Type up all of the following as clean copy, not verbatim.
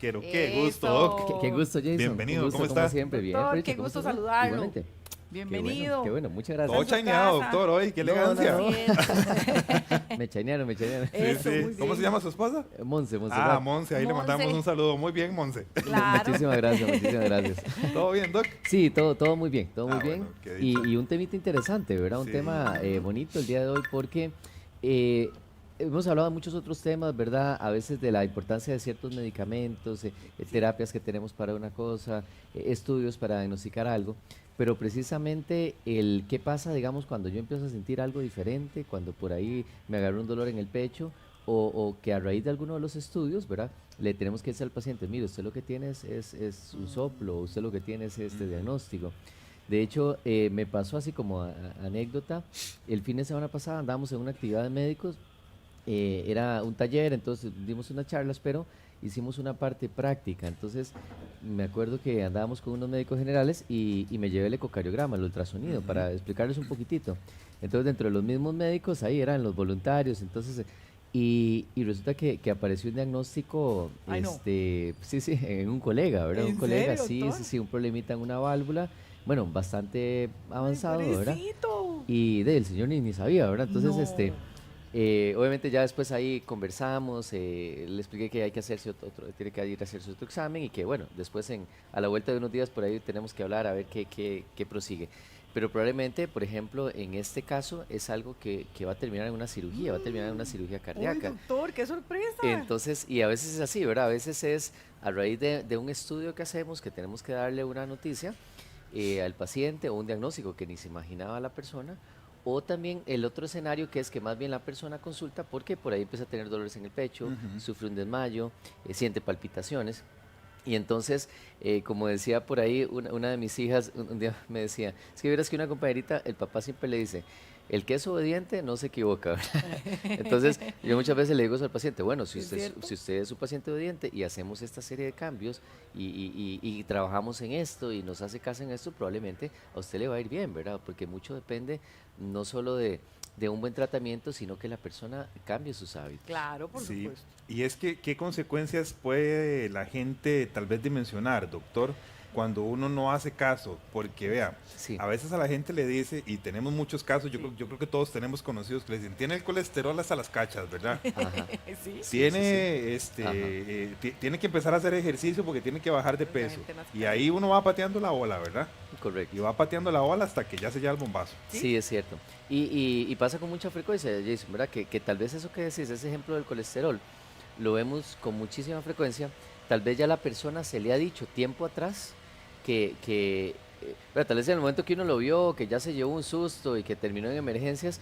Quiero, qué gusto, Doc. Qué gusto, Jason. Bienvenido, Un gusto, ¿cómo como está? siempre. Bien, Doctor, Richie, qué ¿cómo gusto está usted? saludarlo. Igualmente. Bienvenido. Qué bueno, muchas Todo gracias. Está en su chañado, casa. doctor, hoy, qué No, no, elegancia. no. Siento. Me chañaron, me chañaron. Sí, Eso, sí. muy ¿Cómo se bien. llama su esposa? Monse, Ah, Montserrat. Monse, ahí le mandamos Monse. un saludo. Muy bien, Monse. Claro. Muchísimas gracias, muchísimas gracias. ¿Todo bien, Doc? Sí, todo muy bien, todo muy Ah, bien. bueno, qué dicha. Y un temita interesante, ¿verdad? Un Sí. tema bonito el día de hoy porque eh, hemos hablado de muchos otros temas, ¿verdad? A veces de la importancia de ciertos medicamentos, terapias que tenemos para una cosa, estudios para diagnosticar algo, pero precisamente el qué pasa, digamos, cuando yo empiezo a sentir algo diferente, cuando por ahí me agarra un dolor en el pecho o que a raíz de alguno de los estudios, ¿verdad? Le tenemos que decir al paciente, mire, usted lo que tiene es un soplo, usted lo que tiene es este diagnóstico. De hecho, me pasó así como anécdota, el fin de semana pasado andábamos en una actividad de médicos, era un taller, entonces dimos unas charlas, pero hicimos una parte práctica. Entonces, me acuerdo que andábamos con unos médicos generales y me llevé el ecocardiograma, el ultrasonido, para explicarles un poquitito. Entonces, dentro de los mismos médicos, ahí eran los voluntarios, entonces, y resulta que apareció un diagnóstico, Ay, no. sí, sí, en un colega, ¿verdad? Un ¿En colega, serio, sí, doctor? sí, sí, un problemita en una válvula, bueno, bastante avanzado, ¿verdad? Pobrecito. Y el señor ni sabía, ¿verdad? Entonces, No. obviamente ya después ahí conversamos, le expliqué que hay que hacerse tiene que ir a hacerse otro examen y que bueno, después a la vuelta de unos días por ahí tenemos que hablar a ver qué prosigue. Pero probablemente, por ejemplo, en este caso es algo que va a terminar en una cirugía, va a terminar en una cirugía Uy, cardíaca. doctor, qué sorpresa. Entonces, y a veces es así, ¿verdad? A veces es a raíz de un estudio que hacemos que tenemos que darle una noticia al paciente o un diagnóstico que ni se imaginaba la persona. O también el otro escenario que es que más bien la persona consulta porque por ahí empieza a tener dolores en el pecho, sufre un desmayo, siente palpitaciones. Y entonces, como decía por ahí, una de mis hijas un día me decía, es que verás que una compañerita, el papá siempre le dice, el que es obediente no se equivoca, ¿verdad? Entonces, yo muchas veces le digo eso al paciente, bueno, ¿Es cierto? si usted es un paciente obediente y hacemos esta serie de cambios y trabajamos en esto y nos hace caso en esto, probablemente a usted le va a ir bien, ¿verdad? Porque mucho depende no solo de un buen tratamiento, sino que la persona cambie sus hábitos. Claro, por Sí. supuesto. Y es que, ¿qué consecuencias puede la gente tal vez dimensionar, doctor, cuando uno no hace caso? Porque vea, Sí. a veces a la gente le dice, y tenemos muchos casos, Sí. yo creo que todos tenemos conocidos que le dicen, tiene el colesterol hasta las cachas, ¿verdad? Ajá. Sí. Tiene, Ajá. tiene que empezar a hacer ejercicio porque tiene que bajar de La peso. gente nace Y con ahí uno va pateando la bola, ¿verdad? Correcto. Y va pateando la bola hasta que ya se lleva el bombazo. Sí, es cierto. Y pasa con mucha frecuencia, Jason, ¿verdad? Que tal vez eso que decís, ese ejemplo del colesterol, lo vemos con muchísima frecuencia. Tal vez ya la persona se le ha dicho tiempo atrás pero tal vez en el momento que uno lo vio, que ya se llevó un susto y que terminó en emergencias,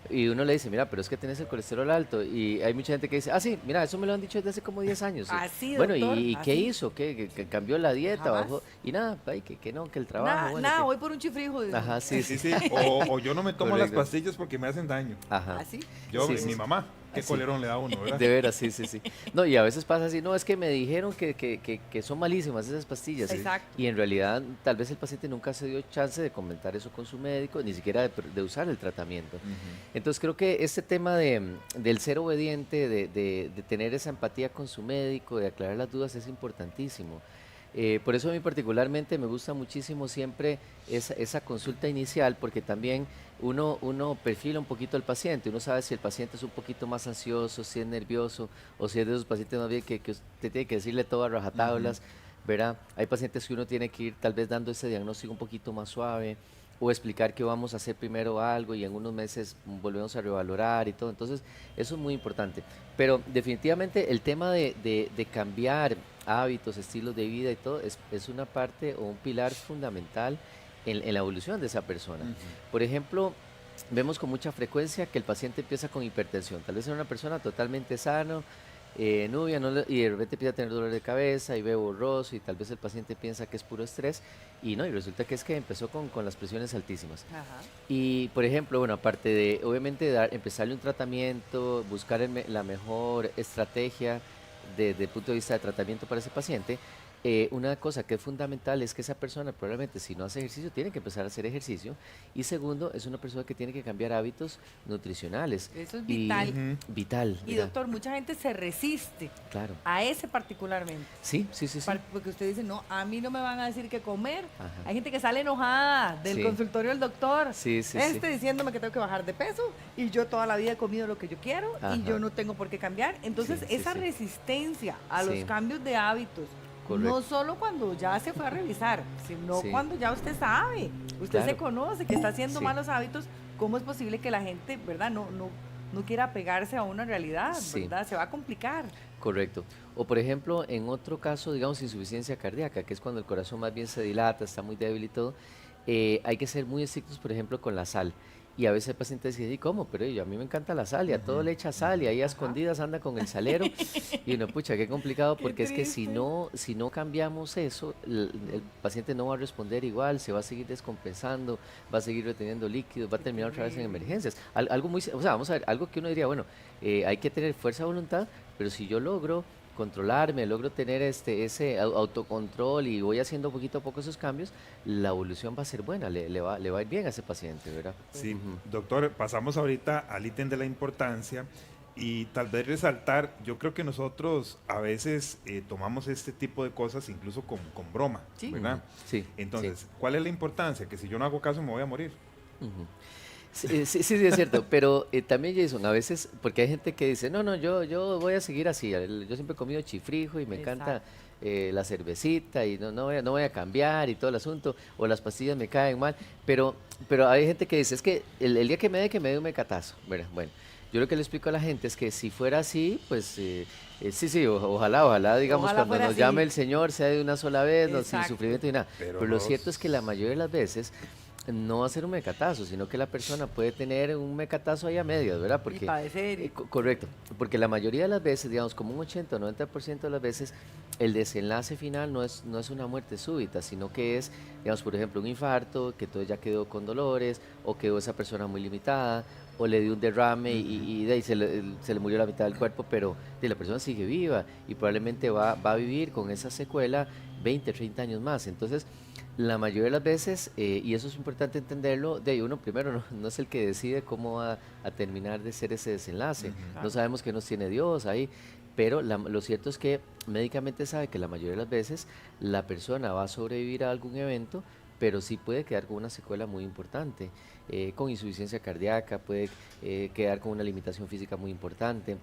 y uno le dice, mira, pero es que tenés el colesterol alto. Y hay mucha gente que dice, ah, sí, mira, eso me lo han dicho desde hace como 10 años. Así, Bueno, doctor, ¿y qué así. hizo? ¿Que cambió la dieta? Jamás. Bajó? Y nada, ay, que no, que el trabajo, Nada, bueno, nada, que... voy por un chifrijo. dice. Ajá, sí, Sí, sí. sí. O yo no me tomo las Correcto. pastillas porque me hacen daño. Ajá. Así. Yo, Sí, sí, mi sí. mamá, qué Sí. colerón le da a uno, ¿verdad? De veras, sí, sí, sí. No, y a veces pasa así, no, es que me dijeron que son malísimas esas pastillas. Exacto. Y en realidad, tal vez el paciente nunca se dio chance de comentar eso con su médico, ni siquiera de usar el tratamiento. Entonces, creo que este tema del ser obediente, de tener esa empatía con su médico, de aclarar las dudas, es importantísimo. Por eso a mí particularmente me gusta muchísimo siempre esa consulta inicial, porque también uno perfila un poquito al paciente, uno sabe si el paciente es un poquito más ansioso, si es nervioso, o si es de esos pacientes más bien que usted tiene que decirle todo a rajatablas, ¿verdad? Hay pacientes que uno tiene que ir tal vez dando ese diagnóstico un poquito más suave, o explicar que vamos a hacer primero algo y en unos meses volvemos a revalorar y todo. Entonces, eso es muy importante. Pero definitivamente el tema de cambiar hábitos, estilos de vida y todo es una parte o un pilar fundamental en la evolución de esa persona. Por ejemplo, vemos con mucha frecuencia que el paciente empieza con hipertensión. Tal vez es una persona totalmente sano, Nubia, y de repente empieza a tener dolor de cabeza y ve borroso y tal vez el paciente piensa que es puro estrés y no, y resulta que es que empezó con las presiones altísimas. Ajá. Y por ejemplo, bueno, aparte de obviamente empezarle un tratamiento, buscar la mejor estrategia desde el punto de vista de tratamiento para ese paciente, una cosa que es fundamental es que esa persona probablemente si no hace ejercicio tiene que empezar a hacer ejercicio y segundo es una persona que tiene que cambiar hábitos nutricionales. Eso es Y vital. vital. Y mira, doctor, mucha gente se resiste claro. a ese particularmente. Sí, sí, sí, sí. Porque usted dice, no, a mí no me van a decir qué comer. Ajá. Hay gente que sale enojada del Sí. consultorio del doctor. Sí, sí, sí. Diciéndome que tengo que bajar de peso y yo toda la vida he comido lo que yo quiero Ajá. y yo no tengo por qué cambiar. Entonces, Sí, sí, esa sí. resistencia a Sí. los cambios de hábitos, Correcto. no solo cuando ya se fue a revisar, sino Sí. cuando ya usted sabe, usted se Claro. conoce que está haciendo Sí. malos hábitos, ¿cómo es posible que la gente, verdad, no quiera apegarse a una realidad, Sí. verdad? Se va a complicar. Correcto. O por ejemplo, en otro caso, digamos, insuficiencia cardíaca, que es cuando el corazón más bien se dilata, está muy débil y todo, hay que ser muy estrictos, por ejemplo, con la sal. Y a veces el paciente dice, ¿y cómo? Pero a mí me encanta la sal y a todo le echa sal y ahí a escondidas anda con el salero. Y uno, pucha, qué complicado, Qué porque es que triste. si no cambiamos eso, el paciente no va a responder igual, se va a seguir descompensando, va a seguir reteniendo líquidos, va a terminar otra vez en terrible. emergencias. Algo muy, o sea, vamos a ver, algo que uno diría, bueno, hay que tener fuerza de voluntad, pero si yo logro controlarme, logro tener ese autocontrol y voy haciendo poquito a poco esos cambios, la evolución va a ser buena, le va a ir bien a ese paciente, ¿verdad? Sí, Ujú. doctor, pasamos ahorita al ítem de la importancia y tal vez resaltar, yo creo que nosotros a veces tomamos este tipo de cosas incluso con broma, Sí. ¿verdad? Sí, Entonces, ¿cuál es la importancia? Que si yo no hago caso me voy a morir. ujú. Sí, sí, sí, es cierto, pero también Jason, a veces, porque hay gente que dice, no, no, yo voy a seguir así, yo siempre he comido chifrijo y me encanta Exacto. la cervecita y no voy a cambiar y todo el asunto, o las pastillas me caen mal, pero hay gente que dice, es que el día que me dé un mecatazo, ¿verdad? Bueno, yo lo que le explico a la gente es que si fuera así, pues sí, ojalá, digamos, Ojalá cuando fuera nos llame así. el Señor sea de una sola vez, no, sin Exacto. sufrimiento y nada, Pero pero lo no cierto es que la mayoría de las veces no va a ser un mecatazo, sino que la persona puede tener un mecatazo ahí a medias, ¿verdad? Y Porque, padecer. correcto, porque la mayoría de las veces, digamos, como un 80 o 90% de las veces, el desenlace final no es una muerte súbita, sino que es, digamos, por ejemplo, un infarto, que todo ya quedó con dolores, o quedó esa persona muy limitada, o le dio un derrame y de ahí se le murió la mitad del cuerpo, pero la persona sigue viva y probablemente va a vivir con esa secuela 20, 30 años más. Entonces, la mayoría de las veces, y eso es importante entenderlo, de ahí uno primero no es el que decide cómo va a terminar de ser ese desenlace. Ujú. No sabemos qué nos tiene Dios ahí, pero lo cierto es que médicamente sabe que la mayoría de las veces la persona va a sobrevivir a algún evento, pero sí puede quedar con una secuela muy importante, con insuficiencia cardíaca, puede quedar con una limitación física muy importante.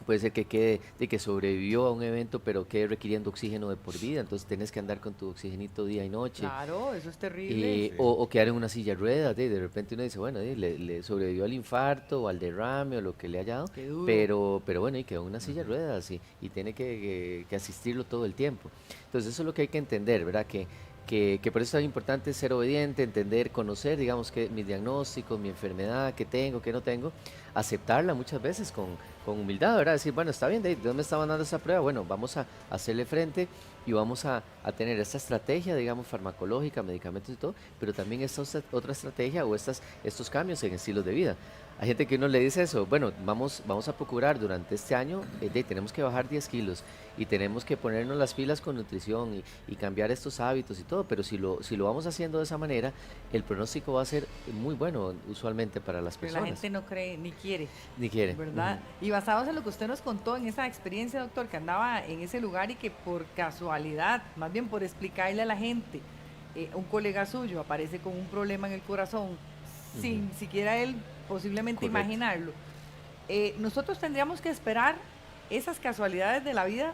Puede ser que quede de que sobrevivió a un evento, pero quede requiriendo oxígeno de por vida, entonces tienes que andar con tu oxígenito día y noche. Claro, eso es terrible. Sí. O quedar en una silla de ruedas, de repente uno dice, bueno, le sobrevivió al infarto o al derrame o lo que le haya dado, Qué duro. pero bueno, y quedó en una silla de ruedas y tiene que asistirlo todo el tiempo. Entonces eso es lo que hay que entender, ¿verdad? Que por eso es tan importante ser obediente, entender, conocer, digamos, que mis diagnósticos, mi enfermedad, qué tengo, qué no tengo, aceptarla muchas veces con humildad, ¿verdad? Decir, bueno, está bien, ¿de dónde me está mandando esa prueba? Bueno, vamos a hacerle frente y vamos a tener esta estrategia, digamos, farmacológica, medicamentos y todo, pero también esta otra estrategia o estos cambios en estilos de vida. Hay gente que uno le dice eso, bueno, vamos a procurar durante este año, tenemos que bajar 10 kilos y tenemos que ponernos las pilas con nutrición y cambiar estos hábitos y todo, pero si lo vamos haciendo de esa manera, el pronóstico va a ser muy bueno usualmente para las Pero la personas. gente no cree ni quiere, Ni quiere. ¿verdad? Y basados en lo que usted nos contó en esa experiencia, doctor, que andaba en ese lugar y que por casualidad, más bien por explicarle a la gente, un colega suyo aparece con un problema en el corazón, sin siquiera él posiblemente Correcto. imaginarlo. Nosotros tendríamos que esperar esas casualidades de la vida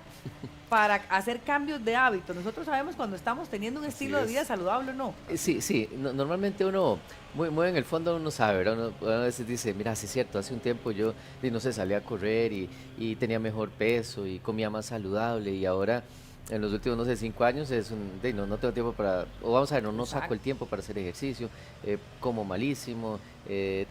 para hacer cambios de hábito. Nosotros sabemos cuando estamos teniendo un estilo de vida es. saludable o no. Sí, normalmente uno, muy en el fondo uno sabe, ¿verdad? Uno a veces dice, mira, sí es cierto, hace un tiempo yo, no sé, salía a correr y tenía mejor peso y comía más saludable y ahora en los últimos, no sé, 5 años no tengo tiempo para, o vamos a ver, no saco el Exacto. tiempo para hacer ejercicio, como malísimo,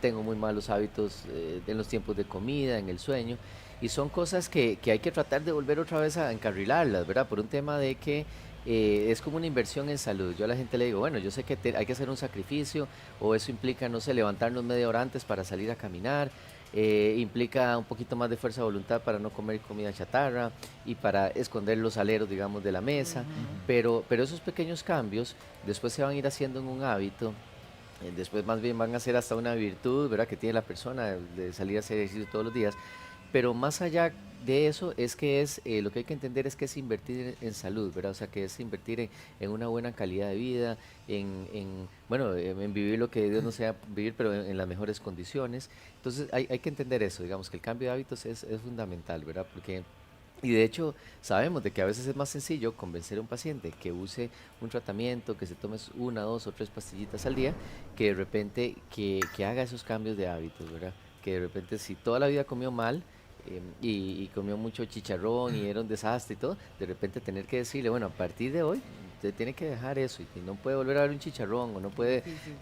tengo muy malos hábitos en los tiempos de comida, en el sueño. Y son cosas que hay que tratar de volver otra vez a encarrilarlas, ¿verdad? Por un tema de que es como una inversión en salud. Yo a la gente le digo, bueno, yo sé que hay que hacer un sacrificio o eso implica, no sé, levantarnos media hora antes para salir a caminar, implica un poquito más de fuerza de voluntad para no comer comida chatarra y para esconder los aleros, digamos, de la mesa, pero esos pequeños cambios después se van a ir haciendo en un hábito. Después más bien van a ser hasta una virtud, ¿verdad? Que tiene la persona de salir a hacer ejercicio todos los días. Pero más allá de eso lo que hay que entender es que es invertir en salud, ¿verdad? O sea, que es invertir en una buena calidad de vida, bueno, en vivir lo que Dios nos sea vivir, pero en las mejores condiciones. Entonces hay que entender eso, digamos, que el cambio de hábitos es fundamental, ¿verdad? Y de hecho, sabemos de que a veces es más sencillo convencer a un paciente que use un tratamiento, que se tome una, dos o tres pastillitas al día, que de repente que haga esos cambios de hábitos, ¿verdad? Que de repente si toda la vida comió mal y comió mucho chicharrón y era un desastre y todo, de repente tener que decirle, bueno, a partir de hoy usted tiene que dejar eso y no puede volver a ver un chicharrón o Sí, sí,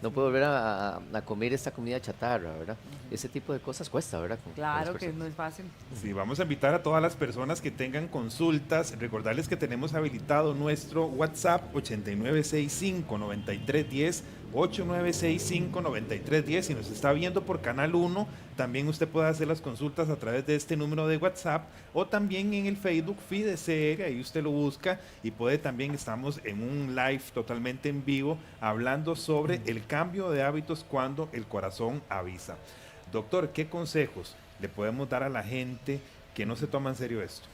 no sí. puede volver a comer esta comida chatarra, ¿verdad? Ese tipo de cosas cuesta, ¿verdad? Con las Claro que personas. no es fácil. Sí, vamos a invitar a todas las personas que tengan consultas, recordarles que tenemos habilitado nuestro WhatsApp 8965-9310, 8965-9310. Si nos está viendo por Canal 1, también usted puede hacer las consultas a través de este número de WhatsApp o también en el Facebook FIDECR, ahí usted lo busca y puede también, estamos en un live totalmente en vivo hablando sobre el cambio de hábitos cuando el corazón avisa. Doctor, ¿qué consejos le podemos dar a la gente que no se toma en serio esto?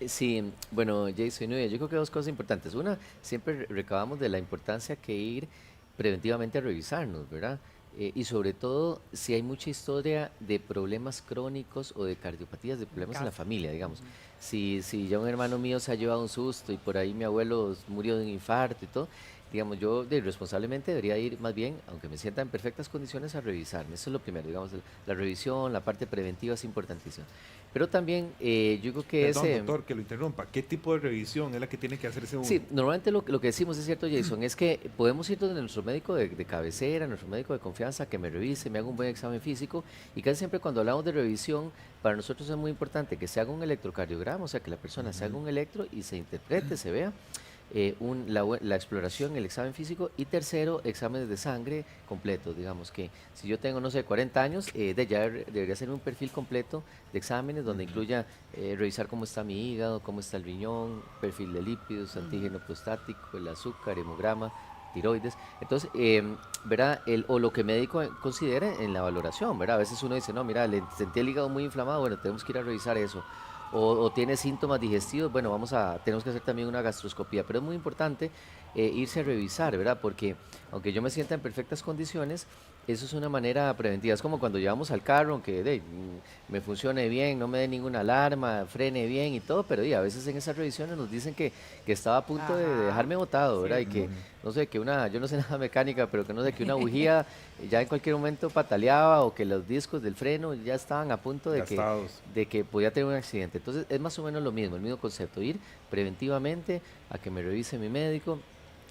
Sí, bueno, Jason, yo creo que dos cosas importantes. Una, siempre recabamos de la importancia que ir preventivamente a revisarnos, ¿verdad? Y sobre todo, si hay mucha historia de problemas crónicos o de cardiopatías, de problemas en la Casa. familia, digamos. Si ya un hermano mío se ha llevado un susto y por ahí mi abuelo murió de un infarto y todo, digamos, yo responsablemente debería ir más bien, aunque me sienta en perfectas condiciones, a revisarme. Eso es lo primero, digamos, la revisión, la parte preventiva es importantísima. Pero también yo creo que Perdón, doctor, que lo interrumpa. ¿Qué tipo de revisión es la que tiene que hacerse uno? sí, normalmente lo que decimos es cierto, Jason, es que podemos ir donde nuestro médico de cabecera, nuestro médico de confianza, que me revise, me haga un buen examen físico, y casi siempre cuando hablamos de revisión, para nosotros es muy importante que se haga un electrocardiograma, o sea, que la persona se haga un electro y se interprete, se vea la exploración, el examen físico, y tercero, exámenes de sangre completos. Digamos que si yo tengo, no sé, 40 años, debería ser un perfil completo de exámenes donde incluya revisar cómo está mi hígado, cómo está el riñón, perfil de lípidos, antígeno prostático, el azúcar, hemograma, tiroides. Entonces, ¿verdad? O lo que el médico considere en la valoración, ¿verdad? A veces uno dice, no, mira, le sentí el hígado muy inflamado, bueno, tenemos que ir a revisar eso. O tiene síntomas digestivos, bueno, tenemos que hacer también una gastroscopía, pero es muy importante irse a revisar, ¿verdad? Porque aunque yo me sienta en perfectas condiciones, eso es una manera preventiva. Es como cuando llevamos al carro, aunque me funcione bien, no me dé ninguna alarma, frene bien y todo, pero a veces en esas revisiones nos dicen que estaba a punto de Ajá, dejarme botado, ¿verdad? Y cierto. que, no sé, yo no sé nada de mecánica, pero que no sé, que una bujía ya en cualquier momento pataleaba o que los discos del freno ya estaban a punto Gastados. de que podía tener un accidente. Entonces es más o menos lo mismo, el mismo concepto, ir preventivamente a que me revise mi médico,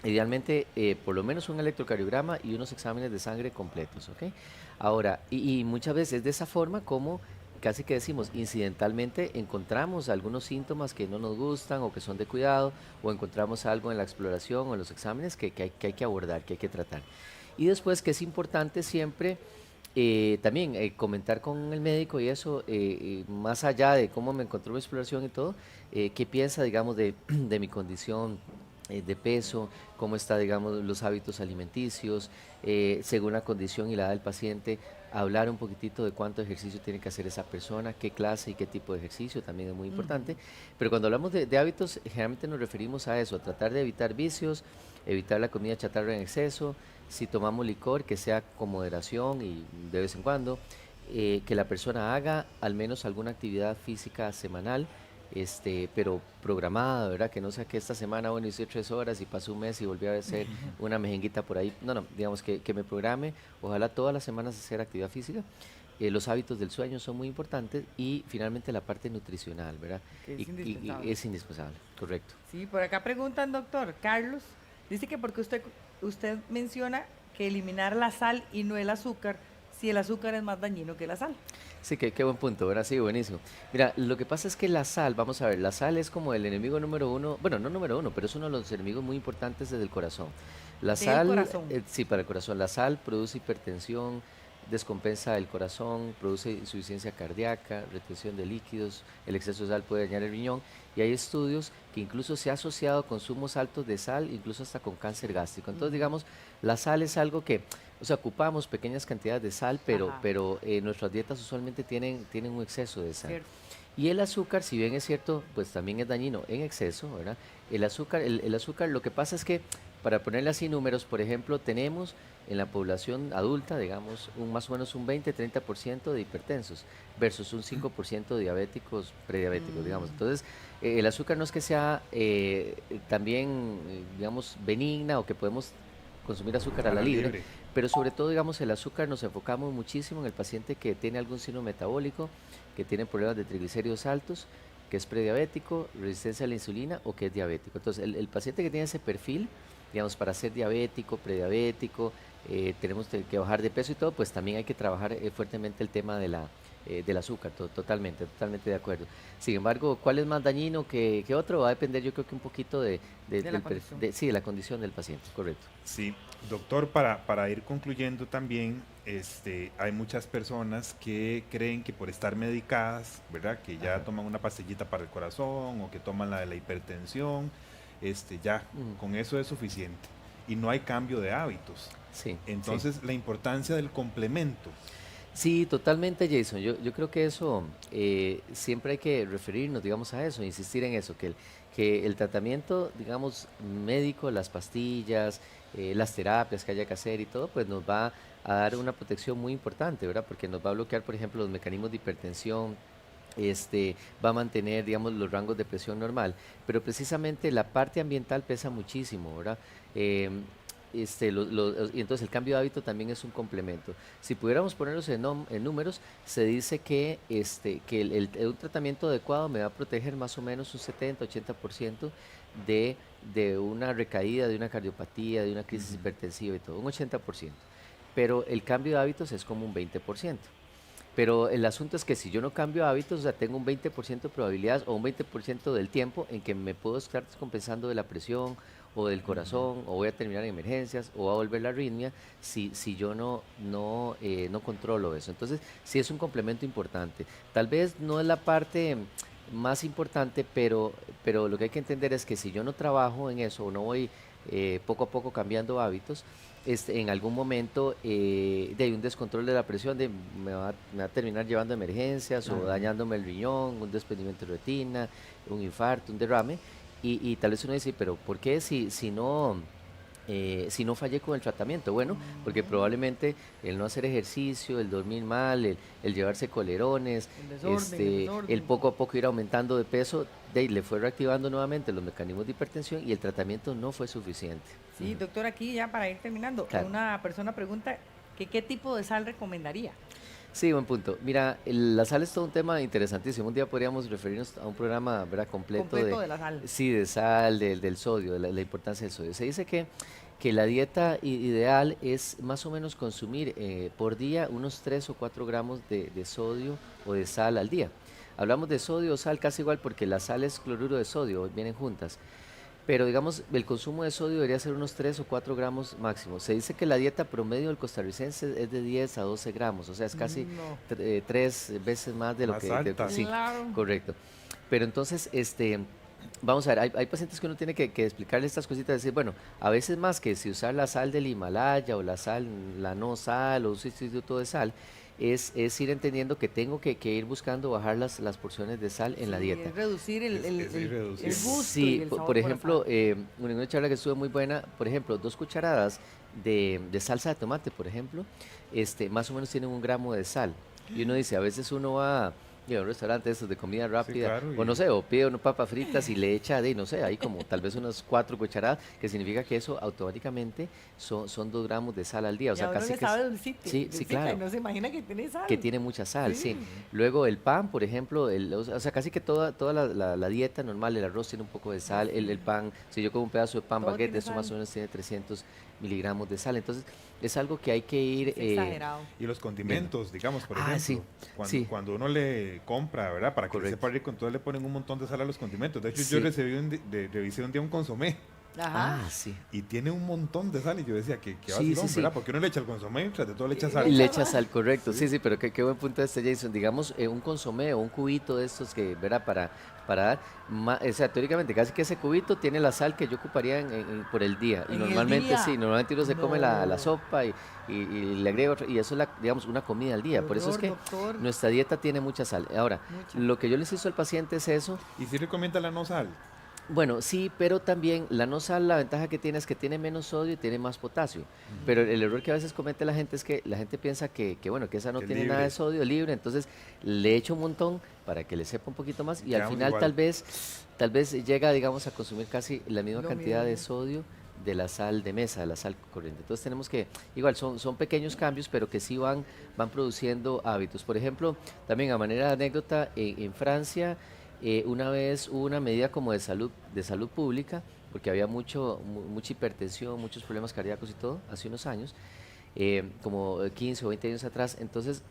idealmente por lo menos un electrocardiograma y unos exámenes de sangre completos, ¿ok? Ahora, y muchas veces de esa forma como casi que decimos, incidentalmente encontramos algunos síntomas que no nos gustan o que son de cuidado, o encontramos algo en la exploración o en los exámenes que hay que abordar, que hay que tratar. Y después que es importante siempre también comentar con el médico y eso, más allá de cómo me encontró mi exploración y todo, qué piensa, digamos, de mi condición de peso, cómo está, digamos, los hábitos alimenticios, según la condición y la edad del paciente, hablar un poquitito de cuánto ejercicio tiene que hacer esa persona, qué clase y qué tipo de ejercicio, también es muy importante. Pero cuando hablamos de hábitos, generalmente nos referimos a eso, a tratar de evitar vicios, evitar la comida chatarra en exceso, si tomamos licor, que sea con moderación y de vez en cuando, que la persona haga al menos alguna actividad física semanal, pero programada, ¿verdad? Que no sea que esta semana, bueno, hice 3 horas y pasó un mes y volví a hacer una mejenguita por ahí. No, no, digamos que me programe, ojalá todas las semanas hacer actividad física. Los hábitos del sueño son muy importantes y finalmente la parte nutricional, ¿verdad? Que es Y indispensable. es indispensable, correcto. Sí, por acá preguntan, doctor Carlos, dice que porque usted menciona que eliminar la sal y no el azúcar, si el azúcar es más dañino que la sal. Sí, qué buen punto, ¿verdad? Sí, buenísimo. Mira, lo que pasa es que la sal, vamos a ver, la sal es como el enemigo número uno, bueno, no número uno, pero es uno de los enemigos muy importantes desde el corazón. La Del sal, corazón. sí, para el corazón, la sal produce hipertensión, descompensa el corazón, produce insuficiencia cardíaca, retención de líquidos, el exceso de sal puede dañar el riñón y hay estudios que incluso se ha asociado a consumos altos de sal, incluso hasta con cáncer gástrico. Entonces, digamos, la sal es algo que, o sea, ocupamos pequeñas cantidades de sal, pero nuestras dietas usualmente tienen un exceso de sal. Cierto. Y el azúcar, si bien es cierto, pues también es dañino en exceso, ¿verdad? El azúcar, lo que pasa es que, para ponerle así números, por ejemplo, tenemos en la población adulta, digamos, más o menos un 20-30% de hipertensos versus un 5% de diabéticos, prediabéticos, digamos. Entonces, el azúcar no es que sea también, digamos, benigna o que podemos consumir azúcar a la libre, pero sobre todo, digamos, el azúcar nos enfocamos muchísimo en el paciente que tiene algún signo metabólico, que tiene problemas de triglicéridos altos, que es prediabético, resistencia a la insulina o que es diabético. Entonces, el paciente que tiene ese perfil, digamos, para ser diabético, prediabético, tenemos que bajar de peso y todo, pues también hay que trabajar fuertemente el tema del azúcar, totalmente de acuerdo. Sin embargo, ¿cuál es más dañino que otro? Va a depender, yo creo que un poquito sí, de la condición del paciente, correcto. Sí, doctor, para ir concluyendo también, hay muchas personas que creen que por estar medicadas, ¿verdad? Que ya toman una pastillita para el corazón o que toman la de la hipertensión, con eso es suficiente y no hay cambio de hábitos. Sí. Entonces, la importancia del complemento. Sí, totalmente, Jason. Yo creo que eso siempre hay que referirnos, digamos, a eso, insistir en eso, que el tratamiento, digamos, médico, las pastillas, las terapias que haya que hacer y todo, pues nos va a dar una protección muy importante, ¿verdad? Porque nos va a bloquear, por ejemplo, los mecanismos de hipertensión, va a mantener, digamos, los rangos de presión normal, pero precisamente la parte ambiental pesa muchísimo, ¿verdad? Y entonces el cambio de hábito también es un complemento. Si pudiéramos ponerlos en números, se dice que, un tratamiento adecuado me va a proteger más o menos un 70-80% de una recaída, de una cardiopatía, de una crisis hipertensiva y todo, un 80%. Pero el cambio de hábitos es como un 20%. Pero el asunto es que si yo no cambio hábitos, o sea, tengo un 20% de probabilidades o un 20% del tiempo en que me puedo estar descompensando de la presión o del corazón, o voy a terminar en emergencias, o va a volver la arritmia, si yo no controlo eso. Entonces, sí es un complemento importante. Tal vez no es la parte más importante, pero lo que hay que entender es que si yo no trabajo en eso, o no voy poco a poco cambiando hábitos, en algún momento de un descontrol de la presión me va a terminar llevando a emergencias o dañándome el riñón, un desprendimiento de retina, un infarto, un derrame. Y tal vez uno dice, pero ¿por qué si no fallé con el tratamiento? Bueno, porque probablemente el no hacer ejercicio, el dormir mal, el llevarse colerones, el desorden. el poco a poco ir aumentando de peso, le fue reactivando nuevamente los mecanismos de hipertensión y el tratamiento no fue suficiente. Sí, doctor, aquí ya para ir terminando, Claro. una persona pregunta que qué tipo de sal recomendaría. Sí, buen punto. Mira, la sal es todo un tema interesantísimo. Un día podríamos referirnos a un programa, ¿verdad?, completo De la sal. Sí, de sal, del sodio, de la importancia del sodio. Se dice que la dieta ideal es más o menos consumir por día unos 3 o 4 gramos de sodio o de sal al día. Hablamos de sodio o sal casi igual porque la sal es cloruro de sodio, vienen juntas. Pero digamos, el consumo de sodio debería ser unos 3 o 4 gramos máximo. Se dice que la dieta promedio del costarricense es de 10 a 12 gramos, o sea, es casi 3 veces más de lo Más que... alta. Sí, Claro. correcto. Pero entonces, vamos a ver, hay pacientes que uno tiene que explicarle estas cositas, decir, bueno, a veces más que si usar la sal del Himalaya o la no sal o un sustituto de sal, es ir entendiendo que tengo que ir buscando bajar las porciones de sal en la dieta. Es reducir el reducir. gusto Sí, y el sabor por la ejemplo, sal. una charla que estuvo muy buena, por ejemplo, 2 cucharadas de salsa de tomate, por ejemplo, más o menos tienen 1 gramo de sal. Y uno dice, a veces uno va a un restaurante estos de comida rápida, claro, o no sé, o pide unas papas fritas y le echa no sé, ahí como tal vez unas 4 cucharadas, que significa que eso automáticamente son 2 gramos de sal al día. O sea, y a uno casi le que sabe dulcito, sí, claro. y no se imagina que tiene sal. Que tiene mucha sal, Sí. sí. Luego el pan, por ejemplo, o sea, casi que toda la dieta normal, el arroz tiene un poco de sal, el pan, si yo como un pedazo de pan Todo baguette, tiene eso más sal. o menos tiene 300 miligramos de sal. Entonces, es algo que hay que ir... Es exagerado. Y los condimentos, digamos, por ejemplo, sí, cuando uno le compra, ¿verdad? Para que le Correcto. sepa rico, entonces le ponen un montón de sal a los condimentos. De hecho, Sí. yo revisé un día un consomé Ajá. Ah, sí. y tiene un montón de sal. Y yo decía, que Sí, vacilón, sí, sí. ¿verdad? Porque uno le echa el consomé y tras de todo le echa sal. Y le echa sal, correcto. Sí. Sí, sí, pero qué buen punto este, Jason. Digamos, un consomé o un cubito de estos que, ¿verdad? Para dar, o sea, teóricamente casi que ese cubito tiene la sal que yo ocuparía por el día. Y En el normalmente día. sí, normalmente uno se come la No. sopa y le agrega otra, y eso es, digamos, una comida al Qué día. Por eso es horror, que doctor. nuestra dieta tiene mucha sal. Ahora, Mucha. lo que yo les hizo al paciente es eso. Y si recomienda la no sal. Bueno, sí, pero también la no sal, la ventaja que tiene es que tiene menos sodio y tiene más potasio. Pero el error que a veces comete la gente es que la gente piensa bueno, que esa no Que tiene nada de libre. sodio, libre, entonces le echo un montón para que le sepa un poquito más y al Quedamos final igual. tal vez llega, digamos, a consumir casi la misma Lo cantidad de mismo. sodio de la sal de mesa, de la sal corriente. Entonces tenemos que, igual, son pequeños cambios, pero que sí van produciendo hábitos. Por ejemplo, también a manera de anécdota, en Francia, una vez hubo una medida como de salud pública, porque había mucha hipertensión, muchos problemas cardíacos y todo, hace unos años, como 15 o 20 años atrás. Entonces,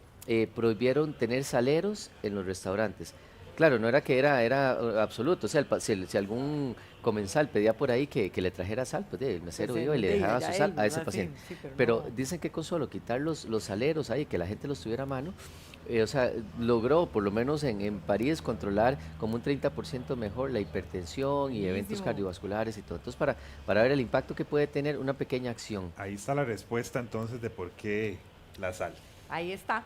prohibieron tener saleros en los restaurantes. Claro, no era que era absoluto, o sea, si algún comensal pedía por ahí que le trajera sal, pues el mesero Pues, iba y le dejaba ya su él, sal a ese ¿verdad? paciente. Sí, sí, Pero no. dicen que con solo quitar los saleros ahí, que la gente los tuviera a mano, o sea, logró por lo menos en París controlar como un 30% mejor la hipertensión y eventos Buenísimo. cardiovasculares y todo. Entonces, para ver el impacto que puede tener una pequeña acción. Ahí está la respuesta entonces de por qué la sal. Ahí está.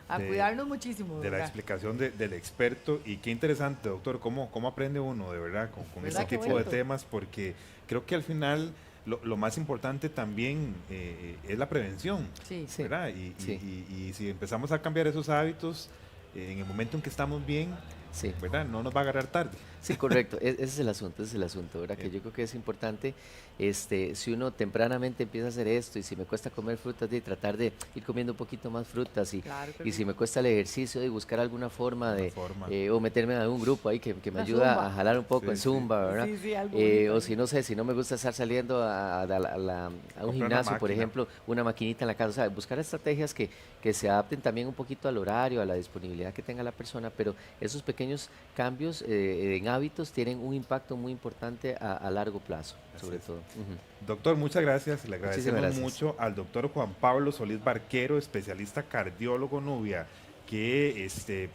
A De- cuidarnos muchísimo. De la ¿verdad? explicación del experto. Y qué interesante, doctor, cómo aprende uno de verdad con ¿Verdad? este Qué tipo de bonito. temas, porque creo que al final lo más importante también es la prevención, Sí. Sí, ¿verdad? sí. Y si empezamos a cambiar esos hábitos en el momento en que estamos bien, Sí. ¿verdad? No nos va a agarrar tarde. Sí, correcto. ese es el asunto, ¿verdad? Que yo creo que es importante, si uno tempranamente empieza a hacer esto y si me cuesta comer frutas, de tratar de ir comiendo un poquito más frutas Claro que y si sí. me cuesta el ejercicio, de buscar alguna forma Una de, forma. o meterme en algún grupo ahí que me Una ayuda zumba. a jalar un poco Sí, en sí. Zumba, ¿verdad? Sí, sí, algo bonito O ahí. si no sé, si no me gusta estar saliendo a un Comprar una gimnasio, por máquina. ejemplo, una maquinita en la casa, o sea, buscar estrategias que se adapten también un poquito al horario, a la disponibilidad que tenga la persona, pero esos pequeños cambios en hábitos tienen un impacto muy importante a largo plazo, Así sobre es. todo. Ujú. Doctor, muchas gracias. Le Muchísimas agradecemos gracias. mucho al doctor Juan Pablo Solís Barquero, especialista cardiólogo Nubia, que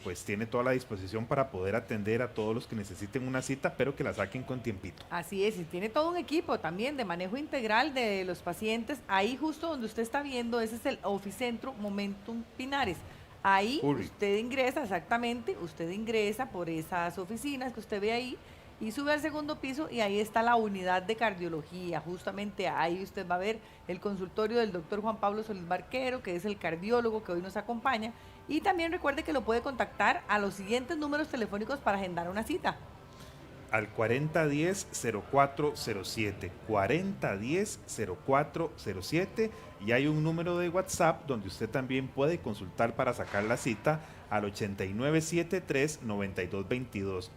pues tiene toda la disposición para poder atender a todos los que necesiten una cita, pero que la saquen con tiempito. Así es, y tiene todo un equipo también de manejo integral de los pacientes. Ahí justo donde usted está viendo, ese es el Oficentro Momentum Pinares. Ahí Uy. usted ingresa, exactamente, usted ingresa por esas oficinas que usted ve ahí y sube al segundo piso y ahí está la unidad de cardiología. Justamente ahí usted va a ver el consultorio del doctor Juan Pablo Solís Barquero, que es el cardiólogo que hoy nos acompaña. Y también recuerde que lo puede contactar a los siguientes números telefónicos para agendar una cita. Al 4010-0407, 4010-0407, y hay un número de WhatsApp donde usted también puede consultar para sacar la cita al 8973-9222,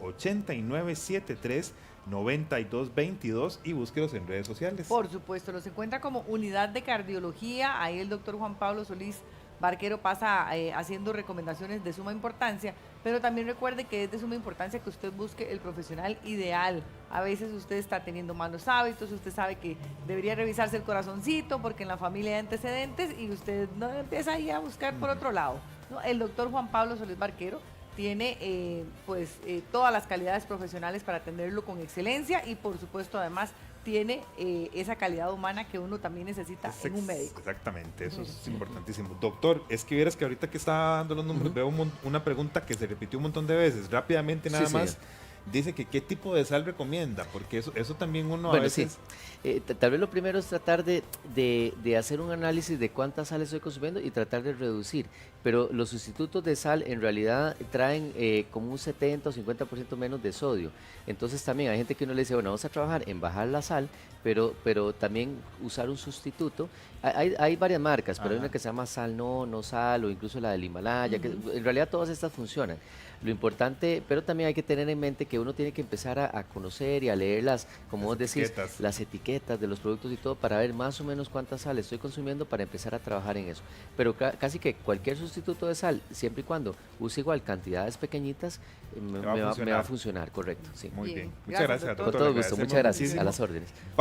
8973-9222, y búsquelos en redes sociales. Por supuesto, los encuentra como unidad de cardiología. Ahí el doctor Juan Pablo Solís Barquero pasa haciendo recomendaciones de suma importancia, pero también recuerde que es de suma importancia que usted busque el profesional ideal. A veces usted está teniendo malos hábitos, usted sabe que debería revisarse el corazoncito porque en la familia hay antecedentes y usted no empieza ahí a buscar por otro lado, ¿no? El doctor Juan Pablo Solís Barquero tiene todas las calidades profesionales para atenderlo con excelencia y por supuesto además tiene esa calidad humana que uno también necesita en un médico. Exactamente, eso es importantísimo. Doctor, es que vieras que ahorita que estaba dando los números, veo una pregunta que se repitió un montón de veces. Rápidamente nada Sí, más, señor. dice que qué tipo de sal recomienda, porque eso también uno a Bueno, veces... sí. Tal vez lo primero es tratar de hacer un análisis de cuánta sal estoy consumiendo y tratar de reducir. Pero los sustitutos de sal en realidad traen como un 70 o 50% menos de sodio. Entonces también hay gente que uno le dice, bueno, vamos a trabajar en bajar la sal, pero también usar un sustituto. Hay varias marcas, pero hay Ajá. una que se llama sal no sal o incluso la del Himalaya, que en realidad todas estas funcionan. Lo importante, pero también hay que tener en mente que uno tiene que empezar a conocer y a leer como vos decís, etiquetas. las etiquetas de los productos y todo para ver más o menos cuánta sal estoy consumiendo para empezar a trabajar en eso. Pero casi que cualquier sustituto de sal, siempre y cuando use igual cantidades pequeñitas, me va a funcionar, correcto. Sí. Muy Bien. bien. Muchas Gracias, gracias, doctor. Con doctor. todo Le gusto, agradecemos muchas gracias, muchísimo. a las órdenes. Vamos